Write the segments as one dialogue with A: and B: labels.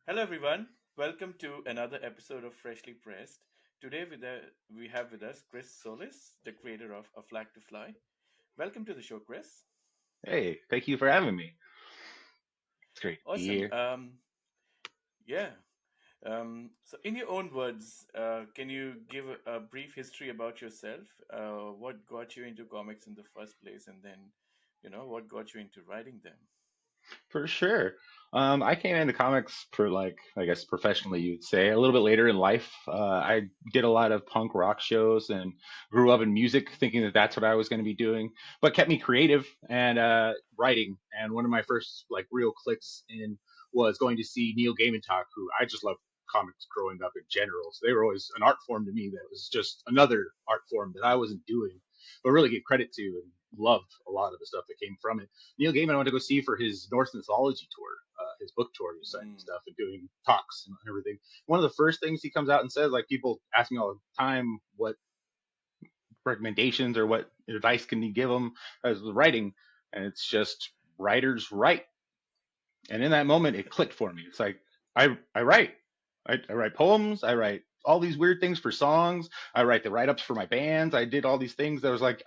A: Hello, everyone. Welcome to another episode of Freshly Pressed. Today, we have with us Chris Solis, the creator of A Flag to Fly. Welcome to the show, Chris.
B: Hey, thank you for having me. It's great to be
A: Awesome.
B: here.
A: Yeah. So, in your own words, can you give a brief history about yourself? What got you into comics in the first place, and then, what got you into writing them?
B: For sure. I came into comics for I guess professionally, you'd say, a little bit later in life. I did a lot of punk rock shows and grew up in music, thinking that that's what I was going to be doing. What kept me creative and writing. And one of my first real clicks in was going to see Neil Gaiman talk, who I just loved comics growing up in general. So they were always an art form to me that was just another art form that I wasn't doing, but really give credit to and loved a lot of the stuff that came from it. Neil Gaiman I went to go see for his Norse mythology tour, his book tour. He was signing
A: Mm,
B: stuff and doing talks and everything. One of the first things he comes out and says, like people ask me all the time, what recommendations or what advice can you give them as writing, and it's just writers write. And in that moment, it clicked for me. It's like I write. I write poems. I write all these weird things for songs. I write the write ups for my bands. I did all these things. That was like,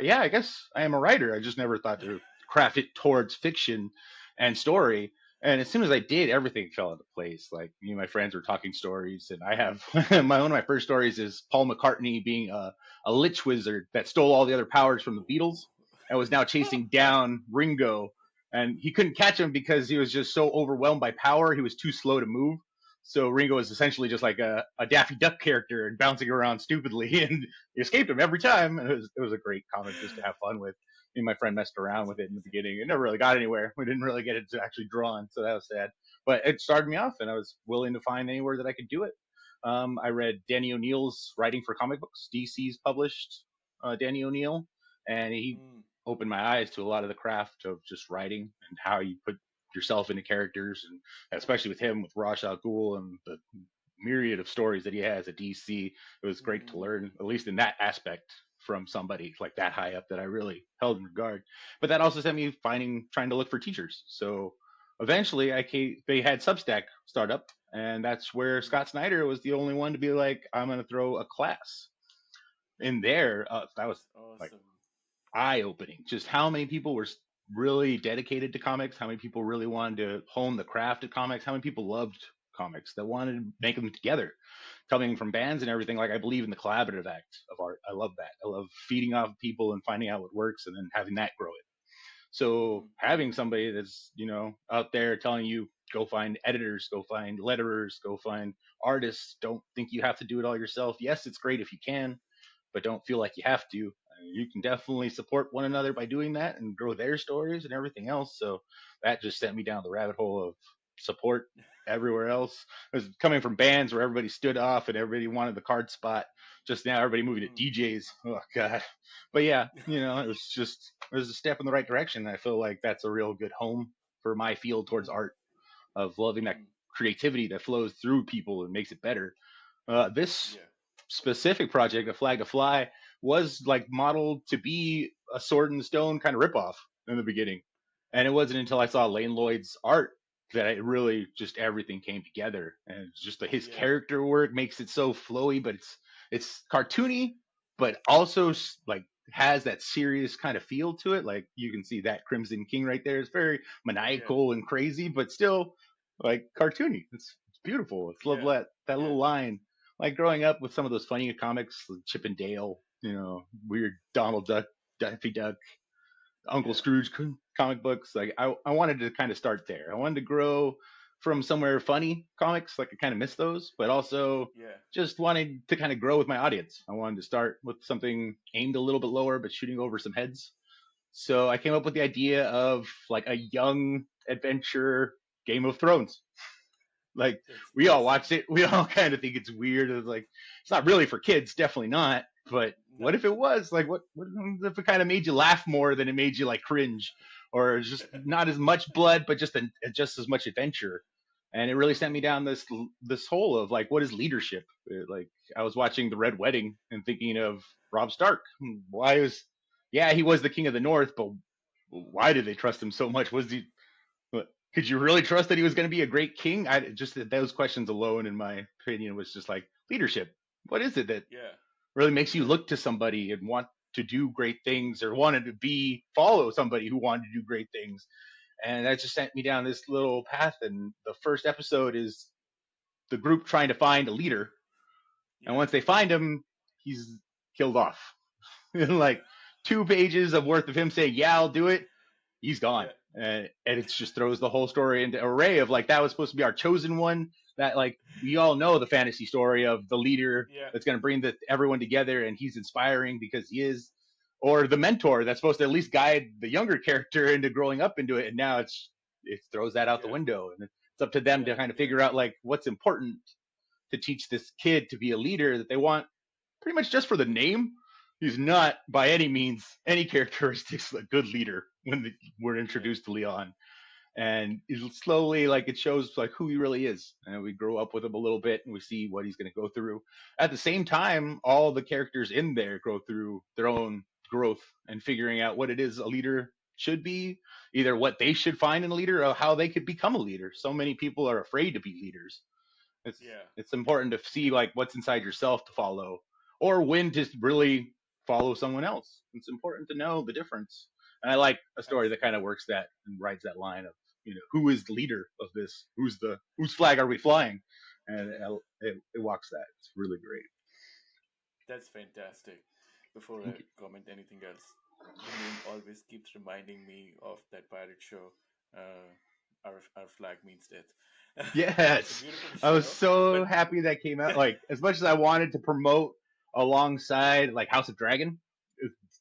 B: yeah, I guess I am a writer. I just never thought to craft it towards fiction and story. And as soon as I did, everything fell into place. Like me and my friends were talking stories, and I have my one of my first stories is Paul McCartney being a lich wizard that stole all the other powers from the Beatles and was now chasing down Ringo, and he couldn't catch him because he was just so overwhelmed by power. He was too slow to move. So Ringo was essentially just like a Daffy Duck character and bouncing around stupidly, and he escaped him every time. And it was a great comic just to have fun with. Me and my friend messed around with it in the beginning. It never really got anywhere. We didn't really get it to actually drawn, so that was sad. But it started me off, and I was willing to find anywhere that I could do it. I read Danny O'Neill's writing for comic books. DC's published Danny O'Neill, and he
A: mm,
B: opened my eyes to a lot of the craft of just writing and how you put yourself into characters, and especially with him with Ra's al Ghul and the myriad of stories that he has at DC. It was great to
A: mm,
B: learn, at least in that aspect, from somebody like that high up that I really held in regard. But that also sent me trying to look for teachers. So eventually, they had Substack startup, and that's where
A: mm.
B: Scott Snyder was the only one to be like, I'm going to throw a class in there. That was
A: That's
B: like
A: awesome.
B: eye opening. Just how many people were really dedicated to comics, how many people really wanted to hone the craft of comics, how many people loved comics that wanted to make them together, coming from bands and everything. Like I believe in the collaborative act of art. I love that. I love feeding off people and finding out what works and then having that grow it. So
A: Mm,
B: having somebody that's, out there telling you go find editors, go find letterers, go find artists, don't think you have to do it all yourself. Yes, it's great if you can, but don't feel like you have to. You can definitely support one another by doing that and grow their stories and everything else. So that just sent me down the rabbit hole of support everywhere else. It was coming from bands where everybody stood off and everybody wanted the card spot. Just now, everybody moving to
A: mm.
B: DJs. Oh God! But yeah, it was a step in the right direction. I feel like that's a real good home for my field towards
A: Mm,
B: art of loving that
A: mm.
B: creativity that flows through people and makes it better. This
A: Yeah.
B: specific project, A Flag to Fly, was like modeled to be a Sword in the Stone kind of ripoff in the beginning. And it wasn't until I saw Lane Lloyd's art that it really just everything came together. And it's just his
A: Yeah.
B: character work makes it so flowy, but it's cartoony, but also like has that serious kind of feel to it. Like you can see that Crimson King right there. It's very
A: Yeah.
B: maniacal and crazy, but still like cartoony. It's beautiful. It's love
A: Yeah.
B: that
A: Yeah.
B: little line. Like growing up with some of those funny comics, like Chip and Dale, weird Donald Duck, Daffy Duck, Uncle
A: Yeah.
B: Scrooge comic books. Like I wanted to kind of start there. I wanted to grow from somewhere funny comics, like I kind of miss those, but also
A: Yeah.
B: just wanted to kind of grow with my audience. I wanted to start with something aimed a little bit lower, but shooting over some heads. So I came up with the idea of like a young adventure Game of Thrones. Like
A: That's
B: we all
A: awesome.
B: watched it. We all kind of think it's weird. It's like it's not really for kids, definitely not. But what
A: No.
B: if it was? Like what if it kind of made you laugh more than it made you like cringe, or just not as much blood, but just as much adventure. And it really sent me down this hole of like what is leadership? Like I was watching the Red Wedding and thinking of Rob Stark. Why is yeah he was the king of the North, but why did they trust him so much? Was he could you really trust that he was going to be a great king? I just those questions alone, in my opinion, was just like leadership. What is it that
A: Yeah.
B: really makes you
A: Yeah.
B: look to somebody and want to do great things, or wanted to be follow somebody who wanted to do great things? And that just sent me down this little path. And the first episode is the group trying to find a leader, and
A: Yeah.
B: once they find him, he's killed off. Like 2 pages of worth of him saying, "Yeah, I'll do it." He's gone.
A: Yeah.
B: And it just throws the whole story into array of like that was supposed to be our chosen one. That like we all know the fantasy story of the leader
A: Yeah.
B: that's going to bring everyone together, and he's inspiring because he is, or the mentor that's supposed to at least guide the younger character into growing up into it. And now it throws that out the
A: Yeah.
B: window, and it's up to them
A: Yeah.
B: to kind of
A: Yeah.
B: figure out like what's important to teach this kid to be a leader that they want pretty much just for the name. He's not by any means any characteristics a good leader when we're
A: Yeah.
B: introduced to Leon. And it slowly like it shows like who he really is, and we grow up with him a little bit and we see what he's going to go through. At the same time, all the characters in there go through their own growth and figuring out what it is a leader should be, either what they should find in a leader or how they could become a leader. So many people are afraid to be leaders. it's
A: Yeah.
B: it's important to see like what's inside yourself to follow, or when to really follow someone else. It's important to know the difference. And I like a story that kind of
A: Absolutely.
B: works that and rides that line of, who is the leader of this? Whose flag are we flying? And it walks that. It's really great.
A: That's fantastic. Before I
B: Thank you.
A: comment anything else, the name always keeps reminding me of that pirate show. Uh, our flag means death. It's a
B: Yes,
A: beautiful
B: I was
A: show, but
B: so happy that came out. Like as much as I wanted to promote alongside like House of Dragon,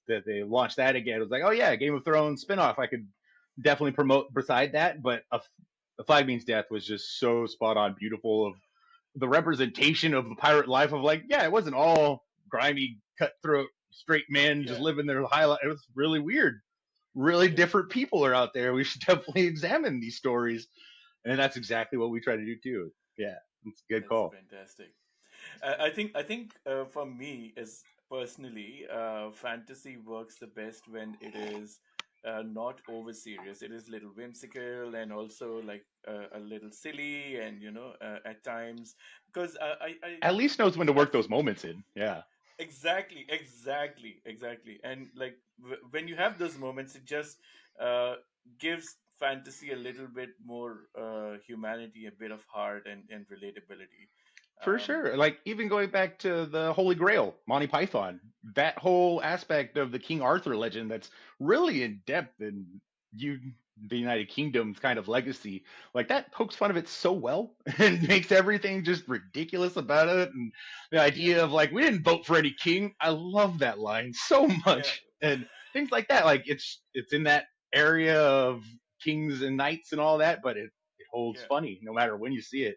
B: that they launched that again. It was like, oh yeah, Game of Thrones spinoff. I could definitely promote beside that, but a Flag Means Death was just so spot on, beautiful of the representation of the pirate life of like, yeah, it wasn't all grimy, cutthroat, straight men just
A: yeah,
B: living their high life. It was really weird. Really
A: yeah,
B: different people are out there. We should definitely examine these stories, and that's exactly what we try to do too. Yeah, it's a good
A: that's
B: call.
A: fantastic. I think for me, as personally, fantasy works the best when it is not over serious. It is little whimsical and also like a little silly, and at times because
B: At least knows when to
A: I
B: work those moments in. Yeah,
A: exactly, and like when you have those moments, it just uh, gives fantasy a little bit more humanity, a bit of heart, and relatability.
B: for
A: um
B: sure. Like even going back to the Holy Grail, Monty Python, that whole aspect of the King Arthur legend that's really in depth in you the United Kingdom's kind of legacy. Like that pokes fun of it so well and makes everything just ridiculous about it. And the
A: yeah,
B: idea of like we didn't vote for any king. I love that line so
A: yeah,
B: much. And things like that. Like it's in that area of kings and knights and all that, but it holds
A: yeah,
B: funny no matter when you see it.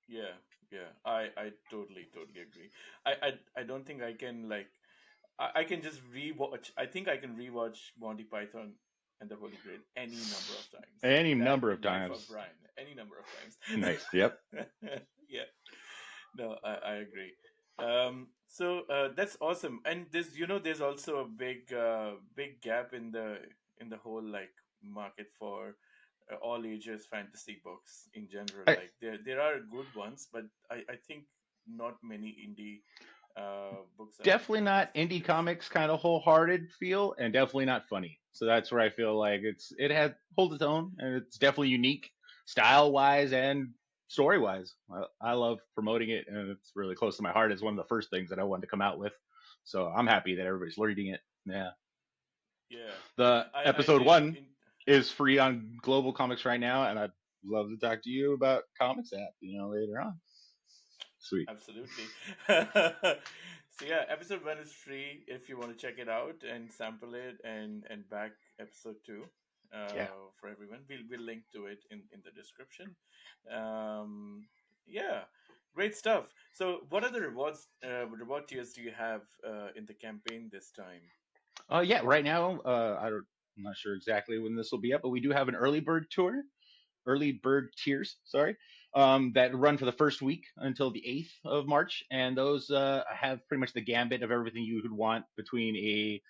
A: yeah, yeah. I totally agree. I don't think I can like I can just rewatch. I think I can rewatch Monty Python and the Holy Grail any number of times.
B: Any
A: That
B: number of
A: and Life of
B: times.
A: Brian any number of
B: Nice. Yep.
A: times. Yeah, no, I agree. So that's awesome. And there's also a big gap in the whole like market for all ages fantasy books in general.
B: I,
A: Like there are good ones, but I think not many indie books are
B: definitely
A: as
B: not indie
A: good as.
B: comics kind of wholehearted feel, and definitely not funny. So that's where I feel like it has holds its own, and it's definitely unique style wise and story wise. I love promoting it, and it's really close to my heart. It's one of the first things that I wanted to come out with. So I'm happy that everybody's reading it. Yeah.
A: Yeah,
B: The
A: I
B: episode
A: did.
B: one is free on Global Comics right now, and I'd love to talk to you about Comics app, later on. Sweet.
A: Absolutely. So yeah, episode one is free if you want to check it out and sample it and back episode two
B: Yeah.
A: for everyone. We'll link to it in the description. Um, yeah, great stuff. So what other reward tiers do you have in the campaign this time?
B: Yeah. Right now, I'm not sure exactly when this will be up, but we do have an early bird tiers, sorry, that run for the first week until the 8th of March. And those have pretty much the gambit of everything you would want between a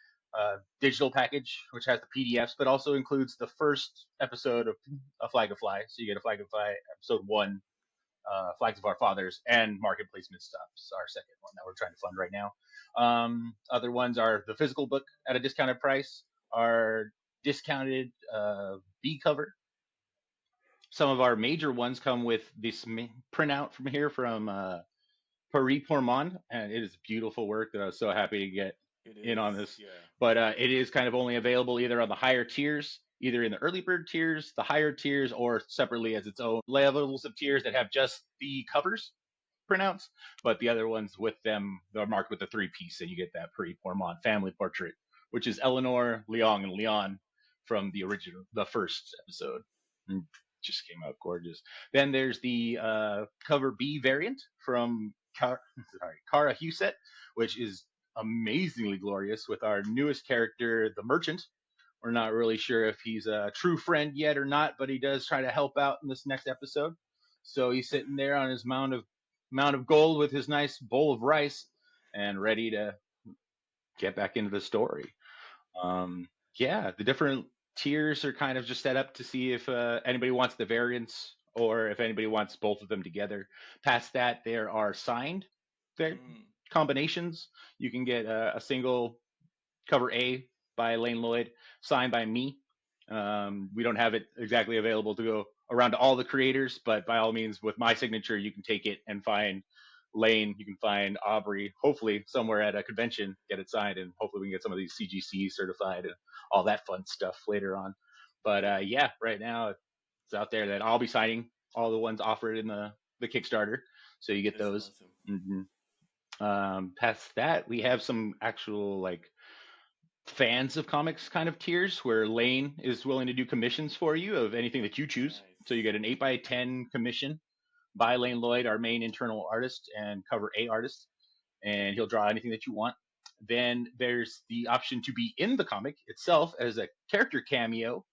B: digital package, which has the PDFs, but also includes the first episode of A Flag of Fly. So you get A Flag of Fly episode one, Flags of Our Fathers, and Market Placement Stops, our second one that we're trying to fund right now. Other ones are the physical book at a discounted price, our discounted B cover. Some of our major ones come with this printout from here from Paris Pourmont, and it is beautiful work that I was so happy to get
A: It
B: in on
A: is,
B: this.
A: yeah.
B: But it is kind of only available either on the higher tiers, either in the early bird tiers, the higher tiers, or separately as its own levels of tiers that have just the covers printouts. But the other ones with them, they're marked with the three piece, and you get that Paris Pourmont family portrait, which is Eleanor, Leon, and Leon from the original, the first episode. And just came out gorgeous. Then there's the cover B variant from Kara Husett, which is amazingly glorious with our newest character, the Merchant. We're not really sure if he's a true friend yet or not, but he does try to help out in this next episode. So he's sitting there on his mound of gold with his nice bowl of rice and ready to get back into the story. Yeah, the different tiers are kind of just set up to see if anybody wants the variants or if anybody wants both of them together. Past that, there are signed
A: Mm,
B: combinations. You can get a single cover A by Lane Lloyd, signed by me. We don't have it exactly available to go around to all the creators, but by all means, with my signature, you can take it and find Lane. You can find Aubrey. Hopefully, somewhere at a convention, get it signed, and hopefully, we can get some of these CGC certified and all that fun stuff later on. But
A: yeah,
B: yeah, right now it's out there that I'll be signing all the ones offered in the Kickstarter, so you get
A: that's
B: those.
A: awesome.
B: hmm Past that, we have some actual like fans of comics kind of tiers where Lane is willing to do commissions for you of anything that you choose.
A: Nice.
B: So you get an 8 by 10 commission by Lane Lloyd, our main internal artist and cover A artist, and he'll draw anything that you want. Then there's the option to be in the comic itself as a character cameo.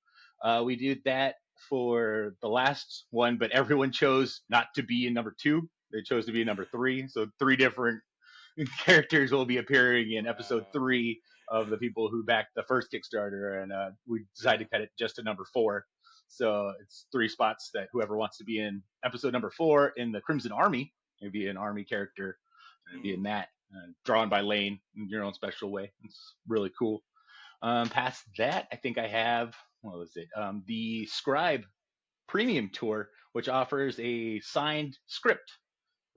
B: We did that for the last one, but everyone chose not to be in number two. They chose to be in number three. So three different characters will be appearing in episode
A: Wow.
B: three of the people who backed the first Kickstarter, and we decided
A: Yeah.
B: to cut it just to number four. So it's three spots that whoever wants to be in episode number four in the Crimson Army, maybe an army character, and be
A: Mm,
B: in that, drawn by Lane in your own special way. It's really cool. Past that, I think I have what was it? The Scribe Premium Tour, which offers a signed script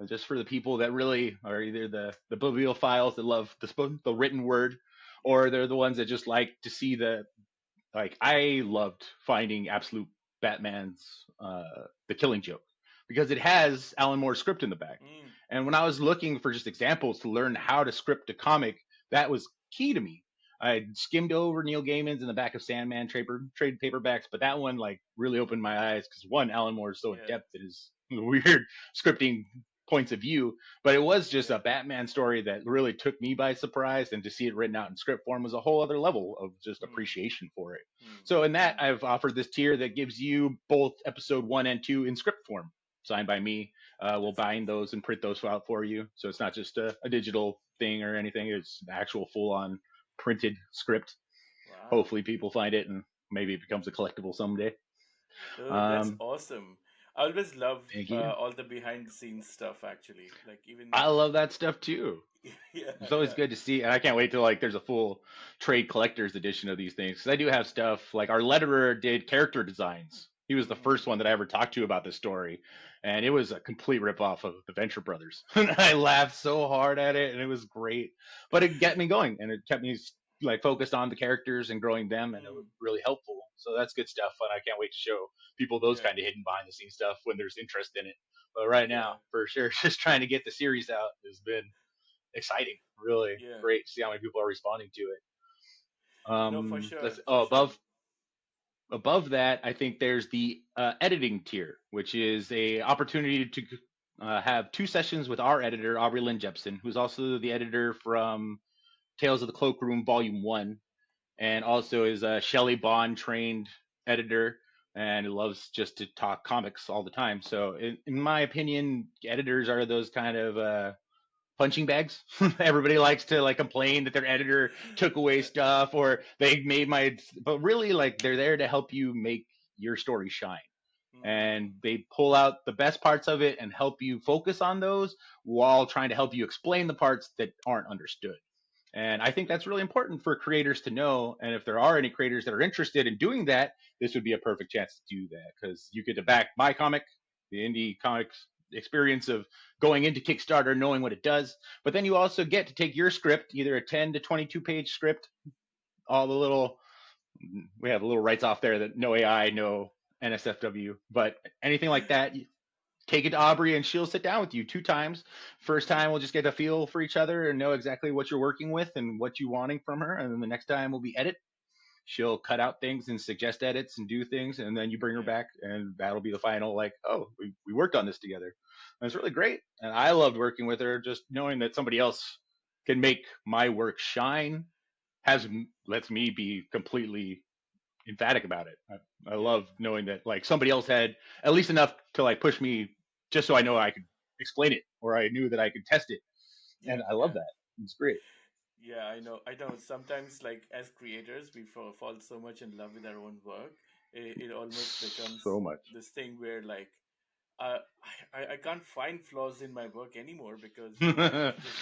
B: just for the people that really are either the bibliophiles that love the written word, or they're the ones that just like to see the like. I loved finding Absolute Batman's The Killing Joke because it has Alan Moore's script in the back.
A: mm,
B: And when I was looking for just examples to learn how to script a comic, that was key to me. I skimmed over Neil Gaiman's in the back of Sandman trade paperbacks, but that one like really opened my eyes because one, Alan Moore is so in
A: yeah.
B: depth in his weird scripting points of view, but it was just a
A: Yeah.
B: Batman story that really took me by surprise, and to see it written out in script form was a whole other level of just
A: Mm,
B: appreciation for it.
A: mm,
B: So in that,
A: mm.
B: I've offered this tier that gives you both episode one and two in script form, signed by me. We'll
A: That's
B: bind
A: amazing.
B: those and print those out for you. So it's not just a digital thing or anything. It's an actual full on printed script.
A: Wow.
B: Hopefully people find it and maybe it becomes a collectible someday.
A: Dude, that's
B: Um,
A: awesome. I always love
B: Thank you.
A: all the behind the scenes stuff, actually. Like, even,
B: I love that stuff too.
A: yeah,
B: It's always
A: yeah,
B: good to see, and I can't wait till like there's a full trade collector's edition of these things. Because I do have stuff like our letterer did character designs. He was the first
A: mm,
B: one that I ever talked to about this story, and it was a complete ripoff of the Venture Brothers. And I laughed so hard at it, and it was great. But it kept me going, and it kept me like focused on the characters and growing them, and it was
A: mm,
B: really helpful. So that's good stuff, and I can't wait to show people those
A: yeah,
B: kind of hidden behind the scenes stuff when there's interest in it. But right
A: yeah.
B: now, for sure, just trying to get the series out has been exciting. Really
A: Yeah.
B: great to see how many people are responding to it.
A: No, for
B: Let's
A: sure, for
B: oh,
A: sure.
B: above that, I think there's the editing tier, which is a opportunity to have two sessions with our editor, Aubrey Lynn Jepson, who's also the editor from Tales of the Cloakroom Volume 1, and
A: Mm,
B: also is a Shelley Bond trained editor and loves just to talk comics all the time. So, in my opinion, editors are those kind of punching bags. Everybody likes to like complain that their editor took away
A: yeah.
B: stuff or they made my, but really like they're there to help you make your story shine.
A: Mm,
B: And they pull out the best parts of it and help you focus on those while trying to help you explain the parts that aren't understood. And I think that's
A: absolutely.
B: really important for creators to know. And if there are any creators that are interested in doing that, this would be a perfect chance to do that because you get to back my comic, the indie comics experience of going into Kickstarter, knowing what it does. But then you also get to take your script, either a 10 to 22 page script, all the little, we have little rights off there that no AI, no NSFW, but anything like that, take it to Aubrey and she'll sit down with you two times. First
A: Mm,
B: time we'll just get a feel for each other and know exactly what you're working with and what you're wanting from her. And then the next time will be edit. She'll cut out things and suggest edits and do things, and then you bring her
A: yeah.
B: back, and that'll be the final. Like, oh, we worked on this together. And it's
A: Yeah.
B: really great, and I loved working with her. Just knowing that somebody else can make my work shine has lets me be completely emphatic about it. I
A: Yeah.
B: love knowing that like somebody else had at least enough to like push me just so I know I could explain it or I knew that I could test it. And
A: Yeah.
B: I love
A: Yeah.
B: that. It's great.
A: Yeah, I know. I know. Sometimes, like as creators, we fall so much in love with our own work, it almost becomes
B: So much.
A: this thing where like uh, I can't find flaws in my work anymore because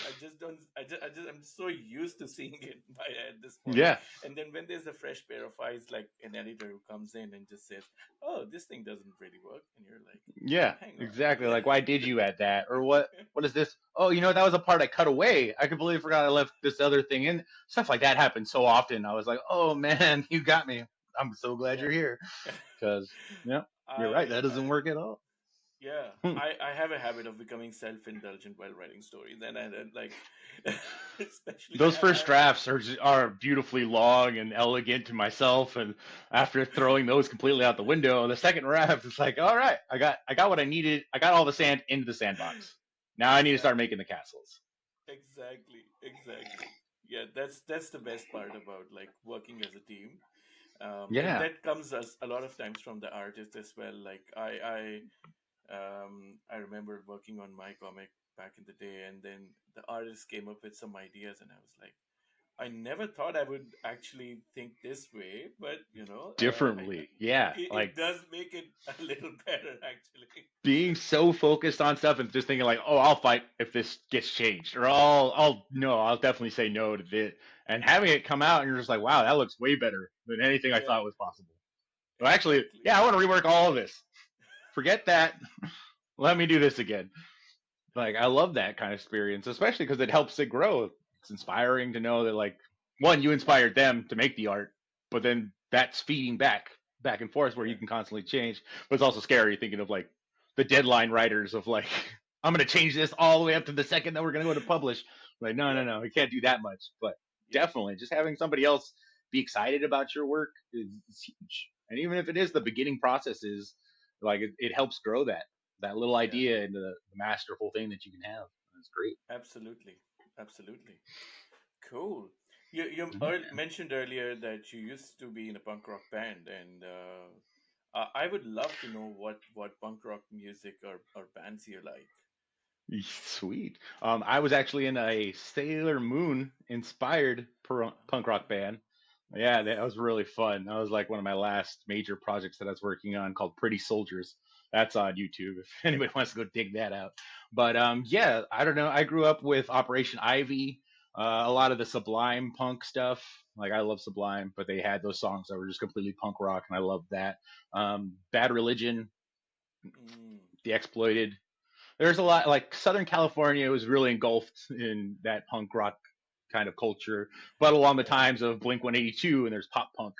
A: I just don't I'm so used to seeing it by at this point.
B: Yeah.
A: And then when there's a fresh pair of eyes, like an editor who comes in and just says, "Oh, this thing doesn't really work," and you're like,
B: Yeah,
A: "Hang
B: exactly.
A: on."
B: Like, why did you add that? Or what is this? Oh, that was a part I cut away. I completely forgot I left this other thing in. Stuff like that happens so often. I was like, oh man, you got me. I'm so glad
A: Yeah.
B: you're here. Because, yeah, you're right.
A: I,
B: That
A: I
B: doesn't work at all.
A: Yeah,
B: Hmm.
A: I have a habit of becoming self-indulgent while writing stories, and I like, especially
B: Those first drafts are beautifully long and elegant to myself, and after throwing those completely out the window, the second draft it's like, all right, I got what I needed. I got all the sand into the sandbox. Now I need to start
A: exactly,
B: making the castles.
A: exactly. Yeah, that's the best part about like working as a team, and
B: Yeah,
A: that comes as a lot of times from the artist as well. Like I remember working on my comic back in the day, and then the artist came up with some ideas, and I was like, I never thought I would actually think this way, but
B: differently. Yeah,
A: it
B: like
A: does make it a little better actually.
B: being so focused on stuff and just thinking like, oh, I'll fight if this gets changed, or I'll no, I'll definitely say no to this. And having it come out, and you're just like, wow, that looks way better than anything I
A: Yeah,
B: thought was possible. Well, actually,
A: exactly.
B: yeah, I want to rework all of this. Forget that. Let me do this again. Like I love that kind of experience, especially because it helps it grow. It's inspiring to know that like one, you inspired them to make the art, but then that's feeding back and forth where you
A: Yeah,
B: can constantly change. But it's also scary thinking of like the deadline writers of like I'm gonna change this all the way up to the second that we're gonna go to publish. Like no
A: yeah,
B: no no, we can't do that much. But
A: yeah,
B: definitely just having somebody else be excited about your work is huge. And even if it is the beginning processes, like it helps grow that little
A: yeah.
B: idea into the masterful thing that you can have. That's great.
A: Absolutely, absolutely. Cool. You
B: Yeah.
A: mentioned earlier that you used to be in a punk rock band, and I would love to know what punk rock music or bands you like.
B: Sweet. I was actually in a Sailor Moon inspired punk rock
A: Ah,
B: band. Yeah,
A: nice.
B: that was really fun. That was like one of my last major projects that I was working on called Pretty Soldiers. That's on YouTube if anybody wants to go dig that out. But yeah, I don't know. I grew up with Operation Ivy, a lot of the Sublime punk stuff. Like I love Sublime, but they had those songs that were just completely punk rock, and I loved that. Bad Religion,
A: Mm,
B: The Exploited, there's a lot like Southern California was really engulfed in that punk rock kind of culture, but along the
A: yeah,
B: times of Blink 182 and there's pop punk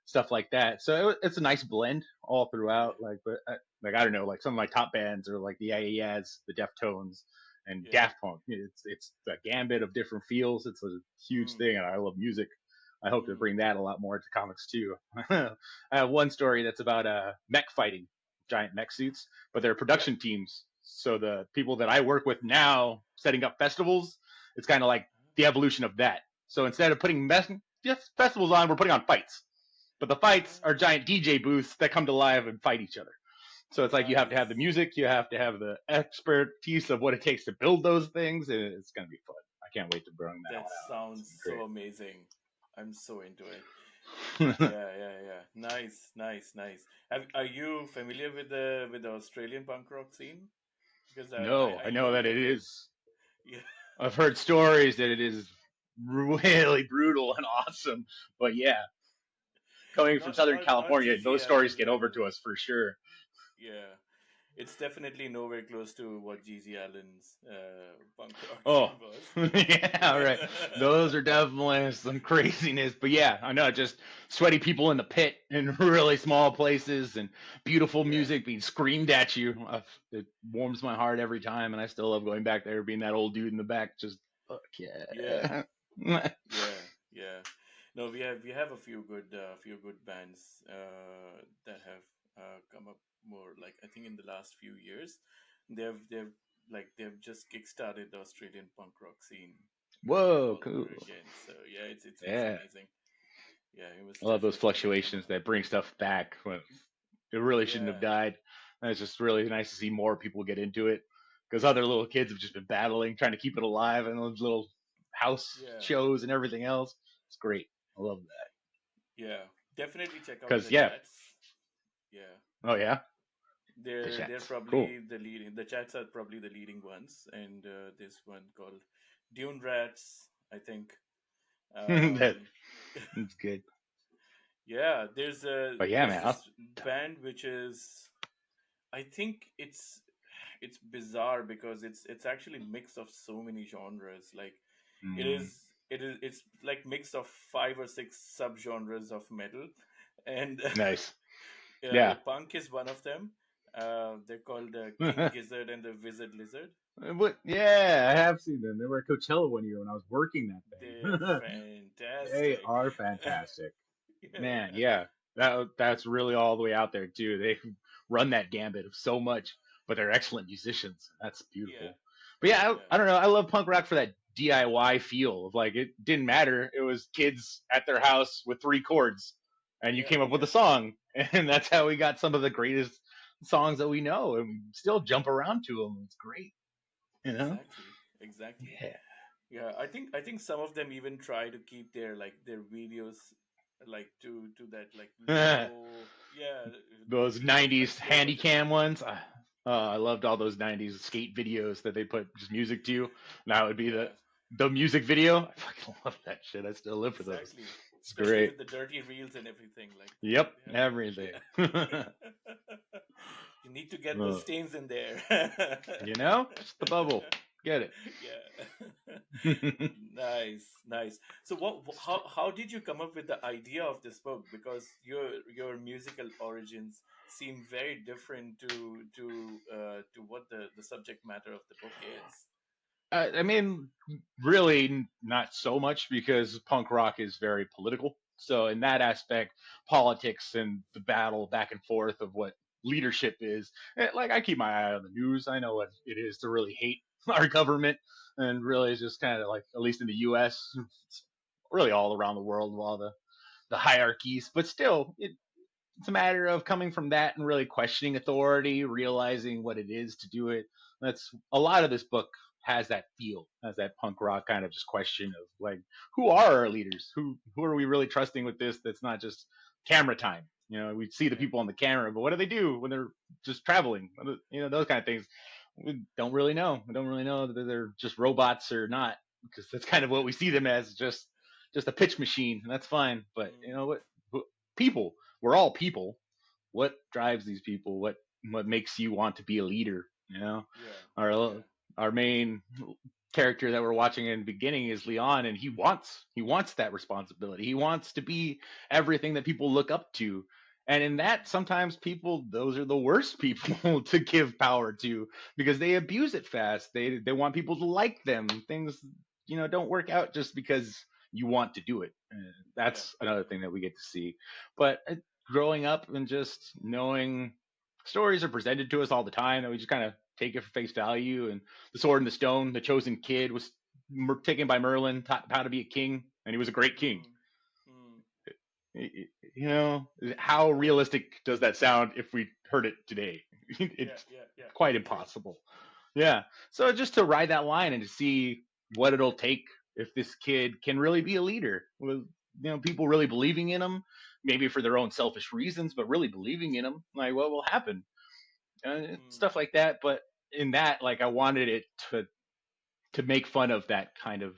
B: stuff like that. So it's a nice blend all
A: yeah,
B: throughout. Like, but like I don't know, like some of my top bands are like the IAs, the Deftones, and
A: Yeah.
B: Daft Punk. It's a gambit of different feels. It's a huge
A: Mm.
B: thing, and I love music. I hope to
A: Mm.
B: bring that a lot more to comics too. I have one story that's about mech fighting, giant mech suits, but they're
A: Yep.
B: production teams. So the people that I work with now, setting up festivals, it's kind of like the evolution of that. So instead of putting just festivals on, we're putting on fights. But the fights are
A: Ah,
B: giant DJ booths that come to live and fight each other. So it's like you have to have the
A: nice.
B: music, you have to have the expertise of what it takes to build those things, and it's going to be fun. I can't wait to bring that
A: That
B: one out. It's
A: sounds
B: going
A: so amazing. I'm so into it.
B: to be great.
A: Yeah, yeah, yeah. Nice, nice, nice. Are you familiar with the Australian punk rock scene? Because
B: No,
A: I
B: I know
A: know
B: that
A: you're
B: it
A: there.
B: is.
A: Yeah.
B: I've heard stories that it is really brutal and awesome, but yeah, coming from Southern
A: Not
B: California,
A: GG
B: those stories
A: Allen's
B: get over
A: level.
B: to us for sure.
A: Yeah. It's definitely nowhere close to what GG Allen's punk rock
B: Oh,
A: scene was.
B: yeah, right. Those are definitely some craziness. But yeah, I know, just sweaty people in the pit in really small places and beautiful
A: Yeah.
B: music being screamed at you. It warms my heart every time, and I still love going back there, being that old dude in the back. Just, fuck
A: Yeah.
B: yeah.
A: Yeah. Yeah. No, we have a few good bands that have come up more like I think in the last few years. They've just kickstarted the Australian punk rock scene
B: Whoa,
A: all over
B: cool.
A: again. So yeah, it's
B: Yeah.
A: amazing. Yeah, it was
B: I love those
A: definitely
B: fluctuations that bring stuff back when it really shouldn't have
A: yeah,
B: died. And it's just really nice to see more people get into it because other little kids have just been battling, trying to keep it alive, and those little house
A: yeah,
B: shows and everything else. It's great. I love that.
A: yeah. Definitely check out
B: Because
A: the
B: yeah,
A: chats. Yeah,
B: oh yeah, the
A: they're
B: chats, cool.
A: probably the leading. The chats are probably the leading ones, and there's one called Dune Rats, I think.
B: That-
A: Um,
B: That's good.
A: yeah,
B: But yeah,
A: there's
B: man,
A: this band which is I think it's bizarre because it's actually mix of so many genres. Like
B: mm,
A: it's like mix of five or six subgenres of metal, and
B: nice. Yeah.
A: punk is one of them. They're called King Gizzard and the Wizard Lizard.
B: What? Yeah, I have seen them. They were at Coachella one year when I was working that
A: They're
B: thing. They
A: fantastic.
B: are fantastic. Man,
A: Yeah,
B: yeah, that's really all the way out there too. They run that gambit of so much, but they're excellent musicians. That's
A: yeah,
B: beautiful. But yeah,
A: yeah,
B: I don't know. I love punk rock for that DIY feel of like it didn't matter. It was kids at their house with three chords, and you
A: yeah,
B: came up with a
A: yeah.
B: song, and that's how we got some of the greatest songs that we know, and we still jump around to them. It's great, you know.
A: Exactly, exactly.
B: Yeah.
A: Yeah, I think some of them even try to keep their videos like to that like low. Yeah, they
B: Those
A: should have like
B: 90s
A: low
B: handy
A: budget.
B: cam ones. I loved all those 90s skate videos that they put just music to. That would be
A: Yeah,
B: the music video. I fucking love that shit. I still live for those.
A: exactly.
B: It's
A: Especially
B: great.
A: with the dirty reels and everything. Like
B: Yep,
A: they have the
B: everything.
A: yeah. You need to get the
B: Uh,
A: stains in there.
B: you know, just the bubble. Get it.
A: Yeah. Nice, nice. So how did you come up with the idea of this book? Because your musical origins seem very different to what the subject matter of the book is.
B: I mean, really not so much because punk rock is very political. So in that aspect, politics and the battle back and forth of what leadership is, like I keep my eye on the news. I know what it is to really hate our government, and really it's just kind of like at least in the U.S., it's really all around the world, with all the hierarchies. But still, it's a matter of coming from that and really questioning authority, realizing what it is to do it. That's a lot of this book has that feel, has that punk rock kind of just question of like, who are our leaders? Who are we really trusting with this? That's not just camera time. You know, we see the
A: Yeah,
B: people on the camera, but what do they do when they're just traveling? You know, those kind of things. We don't really know. We don't really know that they're just robots or not, because that's kind of what
A: yeah.
B: we see them as, just a pitch machine, and that's fine. But you
A: Mm,
B: know what? People, we're all people. What drives these people? What makes you want to be a leader? You know,
A: yeah,
B: our
A: yeah,
B: our main character that we're watching in the beginning is Leon, and he wants that responsibility. He wants to be everything that people look up to, And in that, sometimes people, those are the worst people to give power to because they abuse it fast. They want people to like them. Things, don't work out just because you want to do it.
A: Yeah.
B: That's another thing that we get to see. But growing up and just knowing stories are presented to us all the time that we just kind of take it for face value. And the Sword and the Stone, the chosen kid, was taken by Merlin, taught how to be a king, and he was a great king.
A: Mm, mm,
B: How realistic does that sound if we heard it today?
A: yeah,
B: It's
A: yeah, yeah.
B: quite
A: Very true.
B: impossible. Yeah. So just to ride that line and to see what it'll take if this kid can really be a leader with, people really believing in him, maybe for their own selfish reasons, but really believing in him, like what will happen?
A: Mm,
B: Stuff like that. But in that, like I wanted it to make fun of that kind of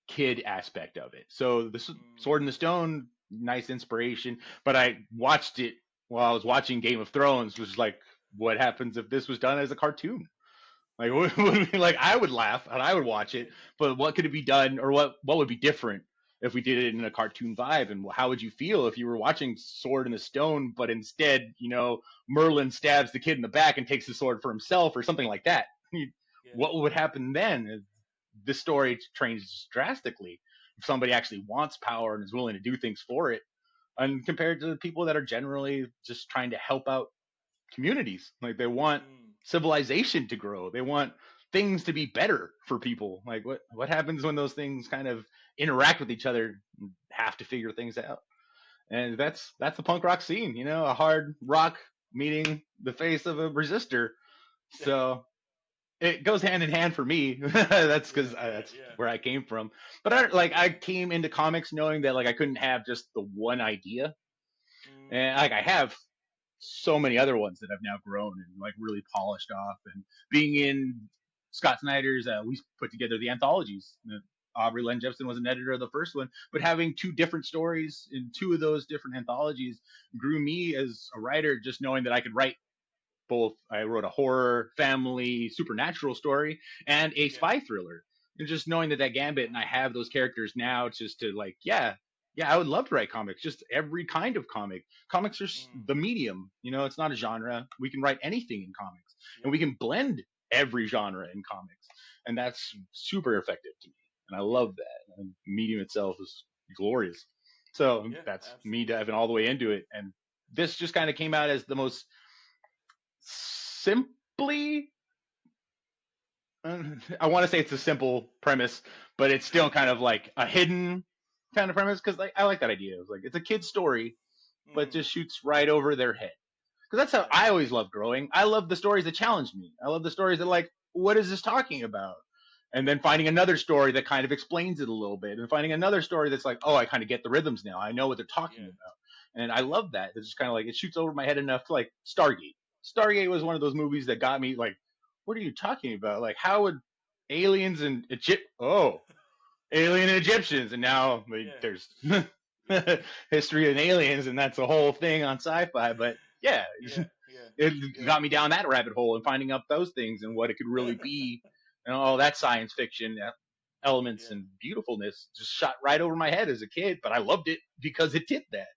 B: kid aspect of it. So the
A: mm,
B: Sword in the Stone, nice inspiration. But I watched it while I was watching Game of Thrones, which is like, what happens if this was done as a cartoon? Like,
A: yeah.
B: like I would laugh and I would watch it, but what could it be done, or what would be different if we did it in a cartoon vibe? And how would you feel if you were watching Sword in the Stone, but instead, Merlin stabs the kid in the back and takes the sword for himself, or something like that?
A: Yeah.
B: What would happen then? This story changes drastically if somebody actually wants power and is willing to do things for it, and compared to the people that are generally just trying to help out communities. Like they want
A: Mm,
B: civilization to grow. They want things to be better for people. Like what happens when those things kind of interact with each other and have to figure things out? And
A: mm,
B: that's the punk rock scene, a hard rock meeting the face of a resistor. So it goes hand in hand for me. That's because
A: yeah, yeah,
B: that's
A: yeah.
B: where I came from. But I
A: Yeah.
B: came into comics knowing that like I couldn't have just the one idea, and
A: Mm,
B: like I have so many other ones that have now grown and like really polished off. And being in Scott Snyder's, we put together the anthologies. Aubrey Len Jepson was an editor of the first one, but having two different stories in two of those different anthologies grew me as a writer, just knowing that I could write both. I wrote a horror, family, supernatural story and a
A: yeah.
B: spy thriller. And just knowing that Gambit and I
A: Ah,
B: have those characters now, just to like, yeah, I would love to write comics, just every kind of comic. Comics are
A: mm,
B: the medium, it's not a genre. We can write anything in comics, and
A: yeah,
B: we can blend every genre in comics, and that's super effective to me. And I
A: yeah,
B: love that. And medium itself is glorious. So
A: yeah.
B: that's me
A: Absolutely.
B: diving all the way into it, and this just kind of came out as the most simply, I want to say it's a simple premise, but it's still kind of like a hidden kind of premise because like I like that idea. It's like it's a kid's story, but
A: Mm,
B: just shoots right over their head. Because that's how
A: yeah,
B: I always loved growing. I love the stories that challenge me. I love the stories that like, what is this talking about? And then finding another story that kind of explains it a little bit, and finding another story that's like, oh, I kind of get the rhythms now. I know what they're talking
A: yeah.
B: about, and I love that. It's just kind of like it shoots over my head enough to like Stargate. Stargate was one of those movies that got me like, what are you talking about? Like, how would aliens and Egypt? Oh, alien and Egyptians, and now like,
A: Yeah,
B: there's
A: yeah,
B: history and aliens, and that's a whole thing on sci-fi. But yeah,
A: yeah, yeah,
B: it
A: yeah,
B: got me down that rabbit hole and finding out those things and what it could really be, and all that science fiction elements
A: yeah.
B: and beautifulness just shot right over my head as a kid. But I loved it because it did that.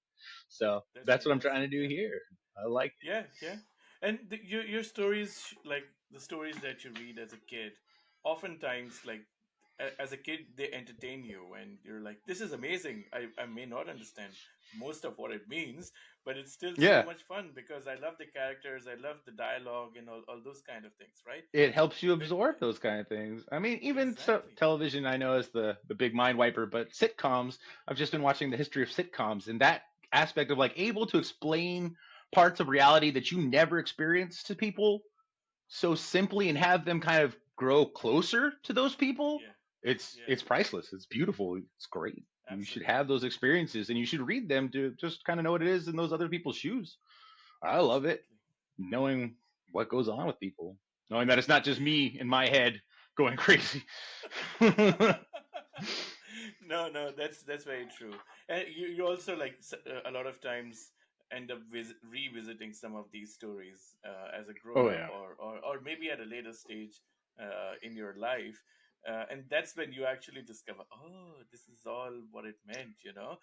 B: So
A: That's
B: that's what I'm trying
A: fantastic.
B: to do
A: Yeah.
B: here. I like it.
A: Yeah, yeah. And your stories, like the stories that you read as a kid, oftentimes, like as a kid, they entertain you, and you're like, "This is amazing." I may not understand most of what it means, but it's still so
B: Yeah,
A: much fun because I love the characters, I love the dialogue, and all those kind of things, right?
B: it helps you
A: But
B: absorb those kind of things. I mean, even
A: exactly,
B: television, I know is the big mind wiper, but sitcoms. I've just been watching the history of sitcoms, and that aspect of like able to explain parts of reality that you never experienced to people so simply and have them kind of grow closer to those people.
A: yeah,
B: It's
A: yeah,
B: it's priceless. It's beautiful. It's great. You should have
A: absolutely,
B: those experiences, and you should read them to just kind of know what it is in those other people's shoes. I love it,
A: absolutely.
B: knowing what goes on with people, knowing that it's not just me in my head going crazy.
A: No, no, that's very true. And you also like a lot of times end up revisiting some of these stories as a grown
B: Oh
A: up,
B: yeah.
A: or maybe at a later stage in your life. and that's when you actually discover, oh, this is all what it meant, you know.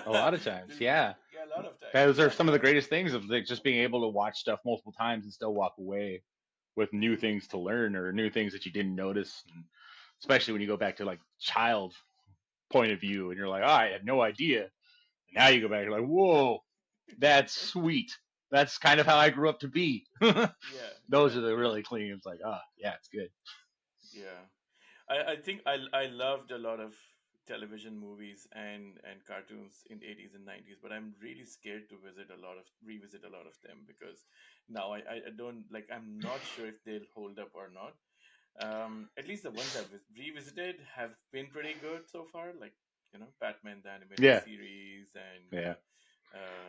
B: A lot of times,
A: This is,
B: yeah.
A: yeah, a lot of
B: Those are
A: times.
B: some of the greatest things of like just being able to watch stuff multiple times and still walk away with new
A: Mm,
B: things to learn or new things that you didn't notice. And especially when you go back to like child point of view and you're like, oh, I had no idea. And now you go back, you're like, whoa, that's sweet. That's kind of how I grew up to be.
A: yeah,
B: Those
A: yeah,
B: are the
A: yeah,
B: really clean. It's like, ah, yeah, it's good.
A: yeah. I think I loved a lot of television movies and cartoons in the 80s and 90s, but I'm really scared to revisit a lot of them because now I don't like, I'm not sure if they'll hold up or not. At least the ones I've revisited have been pretty good so far, like, you know, Batman the animated
B: Yeah,
A: series and
B: yeah.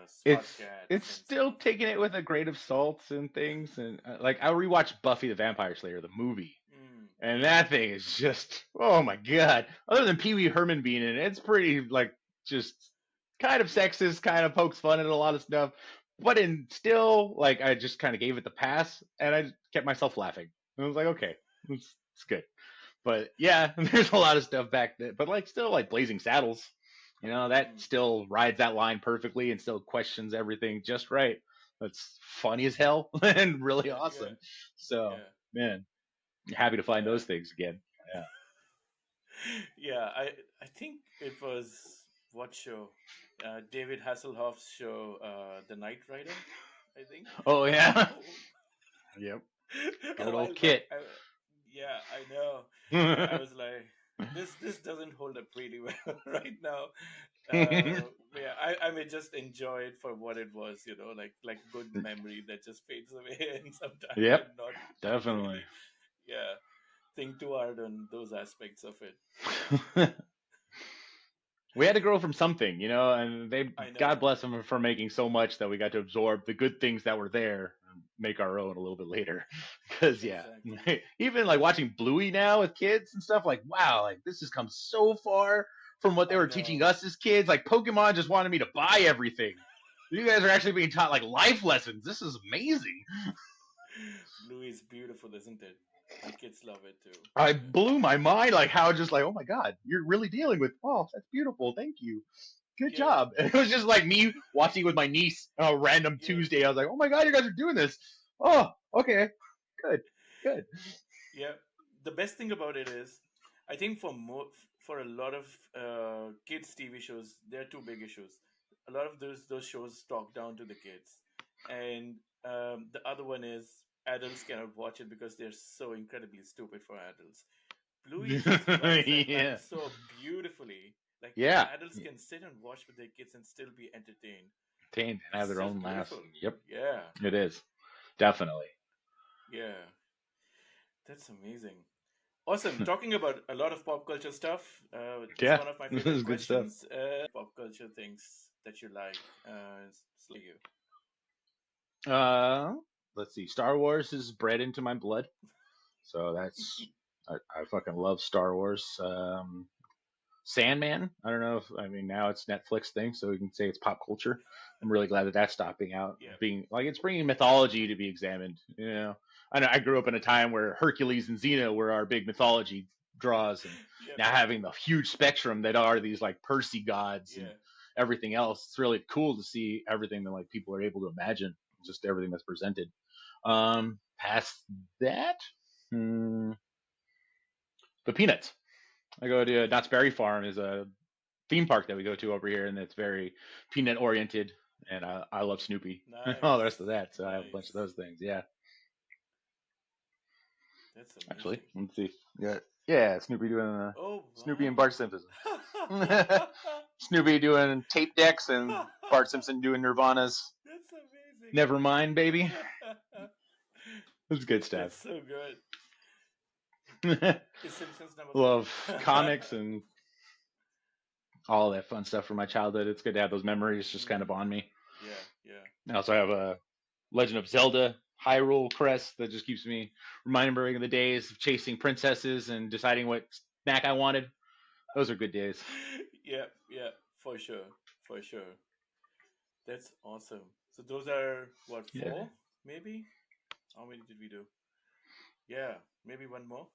A: Smart
B: It's
A: Cats and
B: still
A: stuff.
B: taking it with a grain of salt and things. And like I'll rewatch Buffy the Vampire Slayer, the movie.
A: Mm,
B: And that thing is just, oh my god. Other than Pee Wee Herman being in it, it's pretty like just kind of sexist, kind of pokes fun at a lot of stuff. But in still, like I just kind of gave it the pass, and I kept myself laughing. And I was like, okay, it's good. But yeah, there's a lot of stuff back then. But like still, like Blazing Saddles, you know, that
A: mm,
B: still rides that line perfectly and still questions everything just right. That's funny as hell and really
A: yeah, yeah,
B: awesome. So
A: yeah,
B: man, happy to find
A: yeah.
B: those things again. Yeah.
A: Yeah, I think it was what show? David Hasselhoff's show, The Knight Rider, I think.
B: Oh yeah.
A: Oh,
B: Yep.
A: a
B: Good old
A: while back.
B: Kit.
A: Yeah, I know. I was like, this doesn't hold up really well right now. But yeah, I may just enjoy it for what it was, you know, like a good memory that just fades away and sometime
B: Yep.
A: and not
B: Definitely.
A: really, yeah, think too hard on those aspects of it.
B: We had to grow from something, you know, and they,
A: I
B: God
A: know.
B: bless them for making so much that we got to absorb the good things that were there and make our own a little bit later. Because, yeah,
A: Exactly.
B: even like watching Bluey now with kids and stuff, like, wow, like this has come so far from what they
A: I
B: were teaching
A: know.
B: us as kids. Like, Pokemon just wanted me to buy everything. You guys are actually being taught like life lessons. This is amazing.
A: Blue is beautiful, isn't it? My kids love it too.
B: I
A: Yeah.
B: blew my mind, like, how just like, oh my God, you're really dealing with, oh, that's beautiful. Thank you. Good
A: Yeah.
B: job. And it was just like me watching with my niece on a random
A: Yeah.
B: Tuesday. I was like, oh my God, you guys are doing this. Oh, okay. Good. Good.
A: Yeah. The best thing about it is, I think for a lot of kids TV shows, there are two big issues. A lot of those shows talk down to the kids, and the other one is adults cannot watch it because they're so incredibly stupid for adults. Bluey just writes that line
B: Yeah.
A: so beautifully. Like,
B: Yeah.
A: adults can sit and watch with their kids and still be entertained.
B: Contained and have
A: It's
B: their
A: just
B: own laughs.
A: beautiful.
B: Yep.
A: Yeah,
B: It is. Definitely.
A: yeah, that's amazing. Awesome. Talking about a lot of pop culture stuff. This is
B: Yeah.
A: one of my
B: This
A: favorite
B: is good stuff.
A: questions. Pop culture things that you like. It's like you.
B: Uh, let's see. Star Wars is bred into my blood. So I fucking love Star Wars. Sandman. I don't know if I mean now it's Netflix thing, so we can say it's pop culture. I'm really glad that that's stopping out,
A: Yeah,
B: being like it's bringing mythology to be examined. You know, I know I grew up in a time where Hercules and Xena were our big mythology draws, and
A: yeah,
B: now having the huge spectrum that are these like Percy gods and
A: yeah.
B: everything else, it's really cool to see everything that like people are able to imagine, just everything that's presented. Past that, hmm, the Peanuts. I go to Knott's Berry Farm is a theme park that we go to over here, and it's very peanut oriented. And I love Snoopy and all the
A: Nice,
B: rest of that. So I have a bunch of
A: nice.
B: those things. Yeah,
A: That's
B: actually,
A: amazing.
B: let's see. Yeah, Snoopy doing
A: Oh
B: Snoopy and
A: wow.
B: Bart Simpson. Snoopy doing tape decks and Bart Simpson doing Nirvana's
A: That's amazing.
B: Nevermind, baby. It's good stuff.
A: That's so good. Is Simpsons number
B: Love
A: four?
B: comics and all that fun stuff from my childhood. It's good to have those memories just kind of
A: Mm,
B: on me.
A: yeah, yeah.
B: I also have a Legend of Zelda Hyrule crest that just keeps me remembering the days of chasing princesses and deciding what snack I wanted. Those are good days.
A: Yeah, yeah, for sure, for sure. That's awesome. So those are what,
B: Yeah.
A: four, maybe? How many did we do? Yeah, maybe one more.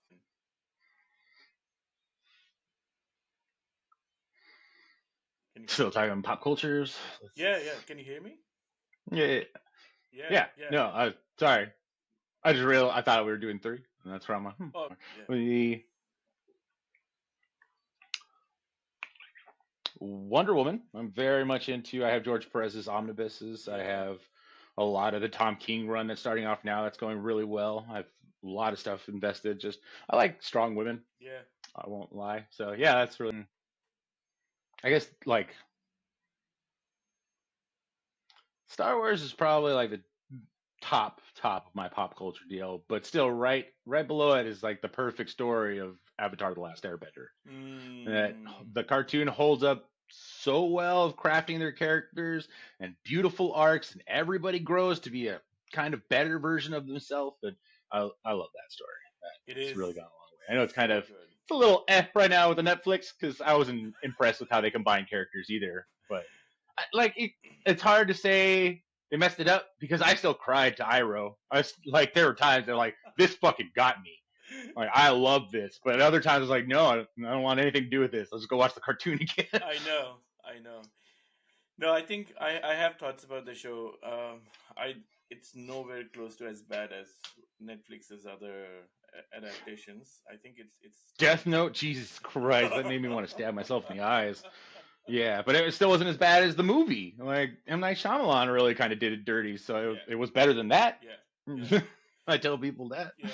A: Can you?
B: Still talking about pop cultures.
A: Yeah, yeah. Can you hear me?
B: Yeah, yeah,
A: Yeah,
B: yeah.
A: yeah.
B: No, sorry. I just realized I thought we were doing three, and that's where I'm like,
A: Oh, yeah,
B: The Wonder Woman. I'm very much into. I have George Perez's omnibuses. I
A: yeah,
B: have a lot of the Tom King run that's starting off now. That's going really well. I have a lot of stuff invested. Just I like strong women.
A: yeah.
B: I won't lie. So yeah, that's really. I guess like Star Wars is probably like the top of my pop culture deal, but still right below it is like the perfect story of Avatar: The Last Airbender. That
A: Mm,
B: the cartoon holds up so well of crafting their characters and beautiful arcs, and everybody grows to be a kind of better version of themselves. And I love that story.
A: it
B: It's
A: is
B: really gone a long way. I know it's kind
A: so
B: of
A: good.
B: it's a little right now with the Netflix because I wasn't impressed with how they combine characters either. But like it's hard to say they messed it up because I still cried to Iroh. Like there were times that like this fucking got me. Like I love this, but at other times I was like, no, I don't want anything to do with this. Let's go watch the cartoon again.
A: I know, I know. No, I think I have thoughts about the show. I It's nowhere close to as bad as Netflix's other adaptations. I think it's
B: Death Note, Jesus Christ, that made me want to stab myself in the eyes. Yeah, but it still wasn't as bad as the movie. Like M Night Shyamalan really kind of did it dirty, so
A: yeah,
B: it was better than that.
A: yeah, yeah,
B: I tell people that.
A: yeah.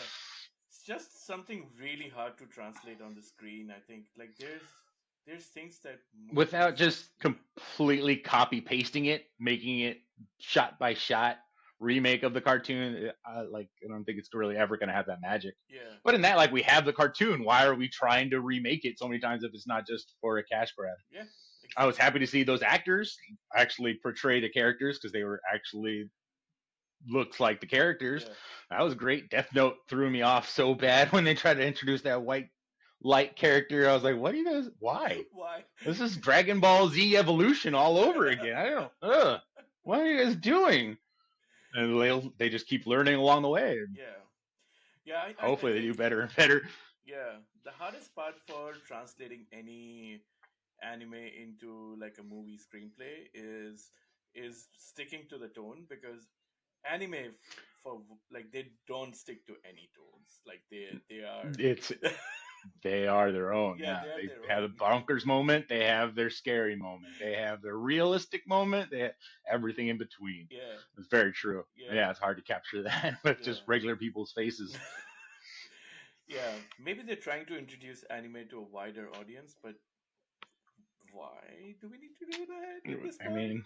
A: It's just something really hard to translate on the screen. I think like there's things that
B: Without
A: movies.
B: just completely copy pasting it, making it shot by shot remake of the cartoon. I don't think it's really ever going to have that magic.
A: Yeah,
B: But in that, like we have the cartoon. Why are we trying to remake it so many times if it's not just for a cash grab?
A: yeah,
B: I was
A: exactly.
B: happy to see those actors actually portray the characters because they were actually looked like the characters.
A: Yeah.
B: That was great. Death Note threw me off so bad when they tried to introduce that white light character. I was like, what do you guys? Why?
A: Why?
B: This is Dragon Ball Z evolution all over again. I don't. What are you guys doing? And they just keep learning along the way. And
A: Yeah, yeah. I
B: hopefully they do
A: think
B: better and better.
A: yeah. The hardest part for translating any anime into like a movie screenplay is sticking to the tone because anime for like they don't stick to any tones. Like they are.
B: It's they are their own.
A: Yeah,
B: Yeah,
A: they are
B: they
A: their
B: have the
A: own.
B: bonkers moment. They have their scary moment. They have their realistic moment. They have everything in between.
A: Yeah,
B: It's very true.
A: yeah,
B: Yeah, it's hard to capture that with just
A: yeah.
B: regular people's faces.
A: Yeah, maybe they're trying to introduce anime to a wider audience, but why do we need to do that at this
B: I
A: point?
B: mean,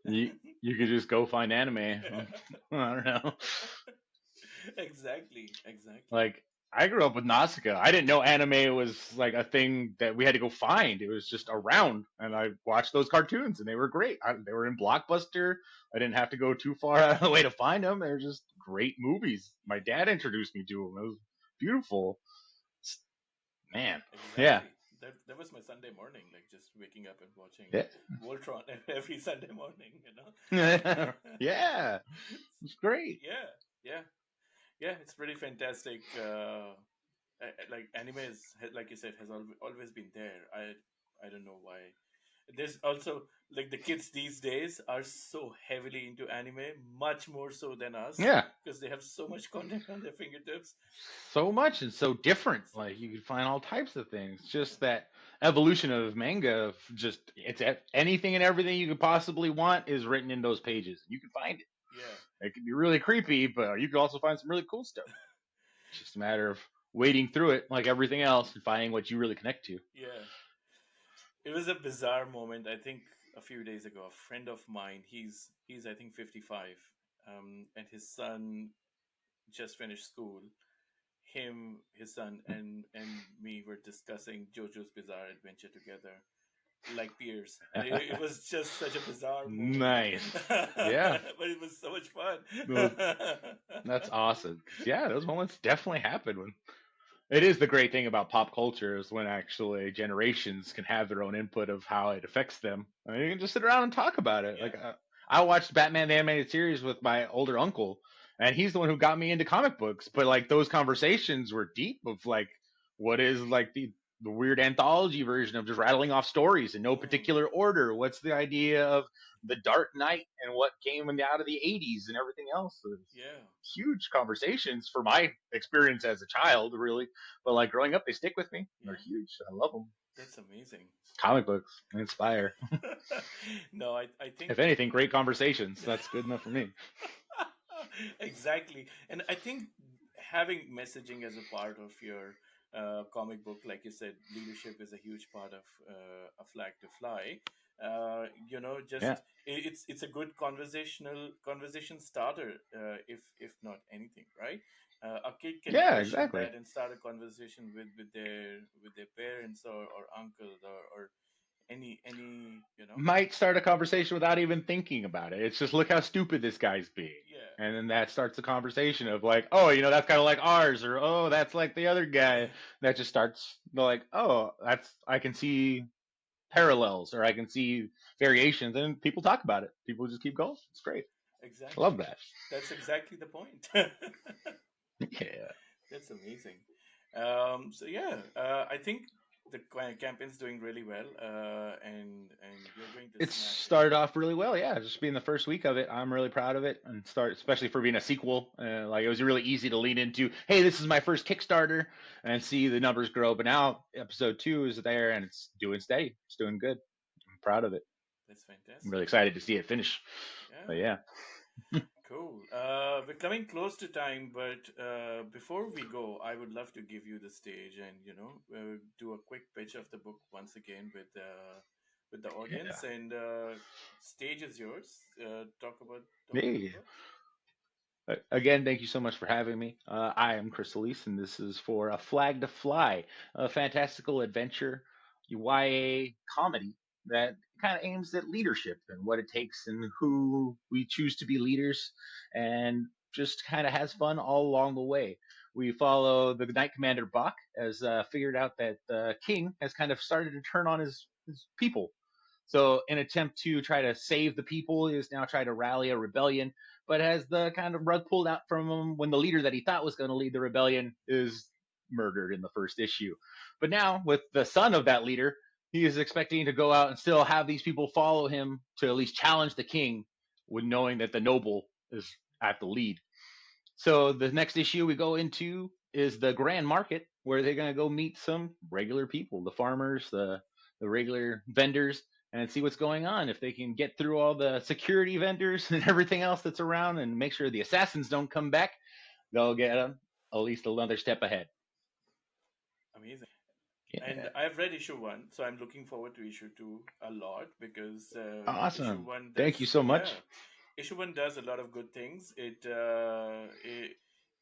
A: No.
B: you could just go find anime. I don't know.
A: Exactly, exactly.
B: Like I grew up with Nausicaa. I didn't know anime was like a thing that we had to go find. It was just around, and I watched those cartoons, and they were great. They were in Blockbuster. I didn't have to go too far out of the way to find them. They were just great movies. My dad introduced me to them. It was beautiful. Man, yeah,
A: Exactly. That was my Sunday morning, like just waking up and watching
B: yeah,
A: Voltron every Sunday morning, you
B: yeah.
A: know?
B: It's great.
A: Yeah, yeah, yeah. It's pretty fantastic. Like anime is, like you said, has always been there. I don't know why. There's also like the kids these days are so heavily into anime, much more so than us,
B: Yeah,
A: because they have so much content on their fingertips.
B: so much and so different.
A: So
B: Like you
A: different.
B: could find all types of things. Just that evolution of manga of just anything and everything you could possibly want is written in those pages. You can find it.
A: Yeah,
B: It can be really creepy, but you can also find some really cool stuff. It's just a matter of wading through it like everything else and finding what you really connect to.
A: yeah. It was a bizarre moment. I think a few days ago, a friend of mine, he's I think 55, and his son just finished school. Him, his son, and me were discussing JoJo's Bizarre Adventure together, like peers, and it was just such a bizarre moment.
B: Nice. Yeah.
A: But it was so much fun.
B: Those, that's awesome. 'Cause, yeah, those moments definitely happen when it is the great thing about pop culture is when actually generations can have their own input of how it affects them. I mean, you can just sit around and talk about it.
A: Yeah,
B: Like I watched Batman the animated series with my older uncle, and he's the one who got me into comic books. But like those conversations were deep of like what is like the weird anthology version of just rattling off stories in no
A: Mm,
B: particular order. What's the idea of the Dark Knight and what came out of the 80s and everything else? There's
A: yeah,
B: huge conversations for my experience as a child, really. But like growing up, they stick with me. They're
A: yeah.
B: huge. I love them.
A: That's amazing.
B: Comic books inspire.
A: No, I think
B: If anything, great conversations. That's good enough for me.
A: exactly. And I think having messaging as a part of your comic book, like you said, leadership is a huge part of A Flag to Fly.
B: Yeah.
A: Just it's a good conversation starter, if not anything, right? A kid can
B: Yeah,
A: question
B: exactly.
A: that and start a conversation with their parents or uncles or any.
B: Might start a conversation without even thinking about it. It's just look how stupid this guy's being.
A: Yeah.
B: And then that starts the conversation of like, oh, that's kind of like ours, or oh, that's like the other guy. That just starts like, oh, I can see parallels or I can see variations, and people talk about it. People just keep going. It's great. I love
A: Exactly.
B: that.
A: That's exactly the point.
B: Yeah.
A: That's amazing. So yeah, I think the campaign's doing really well, and you're going to
B: It's
A: smash it.
B: started off really well. Yeah, just being the first week of it, I'm really proud of it, and especially for being a sequel. Like it was really easy to lean into. Hey, this is my first Kickstarter, and see the numbers grow. But now episode 2 is there, and it's doing steady. It's doing good. I'm proud of it.
A: That's
B: I'm really
A: fantastic.
B: excited to see it finish. But
A: Yeah,
B: yeah,
A: cool. We're coming close to time, but before we go, I would love to give you the stage and do a quick pitch of the book once again with the
B: yeah.
A: audience. And stage is yours. Talk about the
B: Hey,
A: book.
B: again, thank you so much for having me. I am Chris Solis, and this is for A Flag to Fly, a fantastical adventure YA comedy that kind of aims at leadership and what it takes and who we choose to be leaders, and just kind of has fun all along the way. We follow the Knight Commander Bach as figured out that the king has kind of started to turn on his people. So, in attempt to try to save the people, he is now trying to rally a rebellion, but has the kind of rug pulled out from him when the leader that he thought was going to lead the rebellion is murdered in the first issue. But now, with the son of that leader, he is expecting to go out and still have these people follow him to at least challenge the king, with knowing that the noble is at the lead. So the next issue we go into is the Grand Market, where they're going to go meet some regular people, the farmers, the regular vendors, and see what's going on. If they can get through all the security vendors and everything else that's around, and make sure the assassins don't come back, they'll get them at least another step ahead.
A: Amazing. And
B: Yeah,
A: I've read issue one, so I'm looking forward to issue two a lot because issue
B: awesome.
A: one
B: Thank you
A: does,
B: so much.
A: yeah, issue one does a lot of good things. It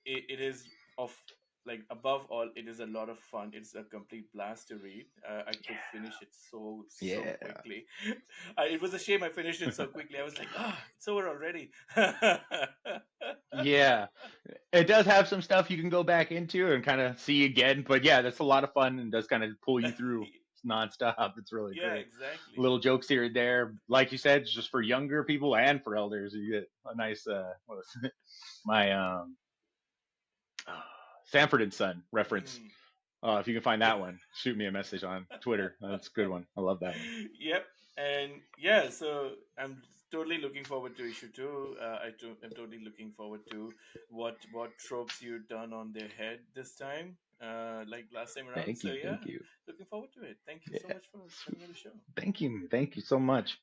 A: is of like above all, it is a lot of fun. It's a complete blast to read. I could finish it so
B: Yeah.
A: quickly. It was a shame I finished it so quickly. I was like, it's over already.
B: Yeah, it does have some stuff you can go back into and kind of see again. But yeah, that's a lot of fun and does kind of pull you through nonstop. It's really
A: Yeah,
B: great.
A: exactly.
B: Little jokes here and there, like you said, just for younger people and for elders. You get a nice, what was it? My Sanford and Son reference.
A: Mm.
B: If you can find that one, shoot me a message on Twitter. That's a good one. I love that one.
A: Yep, and yeah, so I'm totally looking forward to issue two. I'm totally looking forward to what tropes you turn on their head this time, like last time around.
B: Thank
A: So
B: you,
A: yeah,
B: thank you.
A: looking forward to it. Thank you so
B: Yeah,
A: much for coming on the show.
B: thank you so much.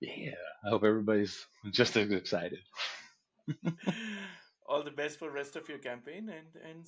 B: Yeah, I hope everybody's just as excited.
A: All the best for rest of your campaign, and